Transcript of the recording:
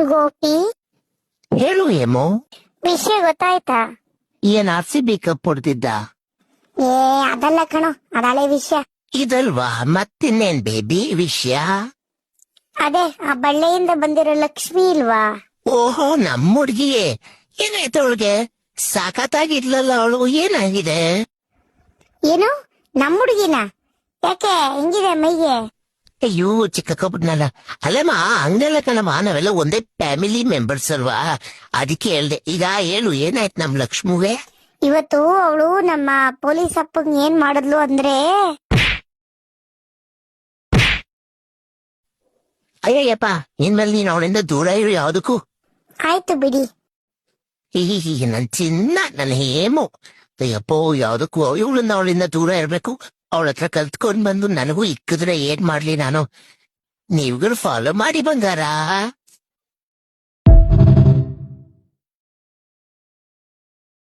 ಗೋಪಿ, ಹೇಳು ಹೇಮೋ. ವಿಷಯ ಗೊತ್ತಾಯ್ತಾ? ಏನ್ RCB ಕಪ್ ಹೊಡ್ದಿದ್ದ? ಏ ಅದಲ್ಲ ಕಣೋ, ಅದಳೆ ವಿಷಯ. ಇದಲ್ವಾ ಮತ್ತಿನ್ನೇನ್ ಬೇಬಿ ವಿಷಯ? ಅದೇ ಆ ಬಳ್ಳೆಯಿಂದ ಬಂದಿರೋ ಲಕ್ಷ್ಮಿ ಇಲ್ವಾ? ಓಹೋ, ನಮ್ ಹುಡ್ಗಿಯೇ. ಏನಾಯ್ತು ಅವಳಿಗೆ? ಸಾಕತ್ತಾಗಿರ್ಲಲ್ಲ ಅವಳು, ಏನಾಗಿದೆ? ಏನು, ನಮ್ಮ ಹುಡುಗಿನ? ಯಾಕೆ ಹಿಂಗಿದೆ ಮೈಗೆ? ಅಯ್ಯೋ ಚಿಕ್ಕಪ್ಪನಲ್ಲ. ಅಲ್ಲಮ್ಮ ಹಂಗಲ್ಲ ಕಣಮ್ಮ, ನಾವೆಲ್ಲ ಒಂದೇ ಫ್ಯಾಮಿಲಿ ಮೆಂಬರ್ಸ್ ಅಲ್ವಾ, ಅದಕ್ಕೆ ಹೇಳ್ದೆ. ಈಗ ಹೇಳು, ಏನಾಯ್ತು ನಮ್ ಲಕ್ಷ್ಮುಗೆ? ಇವತ್ತು ಅವಳು ನಮ್ಮ ಪೊಲೀಸ್ ಅಪ್ಪಂಗ್ ಏನ್ ಮಾಡಿದ್ಲು ಅಂದ್ರೆ, ಅಯ್ಯಯ್ಯಪ್ಪ, ಇನ್ಮೇಲೆ ನೀನ್ ಅವಳಿಂದ ದೂರ ಇರು ಯಾವ್ದಕ್ಕೂ. ಆಯ್ತು ಬಿಡಿ. ಹೀಗೆ ನನ್ ಚಿನ್ನ, ನನ್ನ ಹೇಮು. ಅಯ್ಯಪ್ಪೋ, ಯಾವ್ದಕ್ಕೂ ಇವಳನ್ನ ಅವಳಿಂದ ದೂರ ಇರ್ಬೇಕು. ಅವಳ ಹತ್ರ ಕಲ್ತ್ಕೊಂಡ್ ಬಂದು ನನಗೂ ಇಕ್ಕಿದ್ರೆ ಏನ್ ಮಾಡ್ಲಿ ನಾನು? ನೀವುಗಳು ಫಾಲೋ ಮಾಡಿ ಬಂಗಾರ.